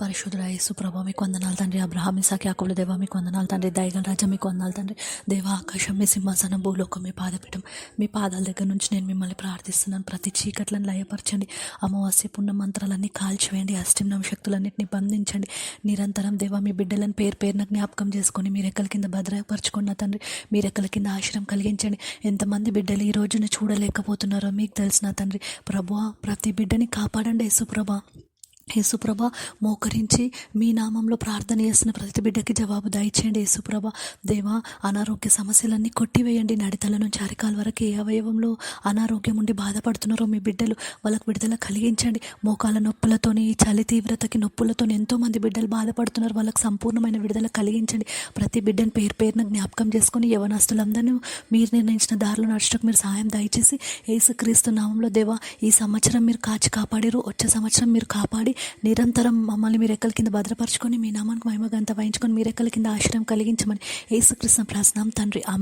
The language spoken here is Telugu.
పరిశుద్ధుడా యేసు ప్రభా మీకు వందనాలు తండ్రి. అబ్రహాం ఇసాకి యాకోబుల దేవా మీకు వందనాలు తండ్రి. దయగల రాజా మీకు వందనాలు తండ్రి. దేవా ఆకాశం మీ సింహాసనం, భూలోకం మీ పాదపీఠం. మీ పాదాల దగ్గర నుంచి నేను మిమ్మల్ని ప్రార్థిస్తున్నాను. ప్రతి చీకట్లను లయపరచండి. అమావాస్య పుణ్య మంత్రాలన్నీ కాల్చివేయండి. అష్టింనవ శక్తులన్నింటినీ బంధించండి. నిరంతరం దేవా మీ బిడ్డలను పేరు పేరున జ్ఞాపకం చేసుకొని మీ రెక్కల కింద భద్రపరచుకున్న తండ్రి. మీ రెక్కల కింద ఆశ్రయం కలిగించండి. ఎంతమంది బిడ్డలు ఈ రోజున చూడలేకపోతున్నారో మీకు తెలిసిన తండ్రి. ప్రభువా ప్రతి బిడ్డని కాపాడండి యేసుప్రభా. యేసుప్రభ మోకరించి మీ నామంలో ప్రార్థన చేసిన ప్రతి బిడ్డకి జవాబు దయచేయండి యేసుప్రభ. దేవా అనారోగ్య సమస్యలన్నీ కొట్టివేయండి. నడితల నుంచి అరికాల వరకు ఏ అవయవంలో అనారోగ్యం ఉండి బాధపడుతున్నారో మీ బిడ్డలు వాళ్ళకు విడుదల కలిగించండి. మోకాల నొప్పులతోని, చలి తీవ్రతకి నొప్పులతోని ఎంతోమంది బిడ్డలు బాధపడుతున్నారు. వాళ్ళకి సంపూర్ణమైన విడుదల కలిగించండి. ప్రతి బిడ్డను పేరు పేరున జ్ఞాపకం చేసుకొని యవనస్తులందరినీ మీరు నిర్ణయించిన దారిలో నడుచుటకు మీరు సహాయం దయచేసి యేసుక్రీస్తు నామంలో దేవా ఈ సంవత్సరం మీరు కాచి కాపాడారు. వచ్చే సంవత్సరం మీరు కాపాడి నిరంతరం మమ్మల్ని మీ రెక్కల కింద భద్రపరచుకొని మీ నామానికి మహిమ ఘనత వహించుకొని మీ రెక్కల కింద ఆశ్రయం కలిగించమని యేసుక్రీస్తు ప్రార్థిస్తున్నాం తండ్రి. ఆమేన్.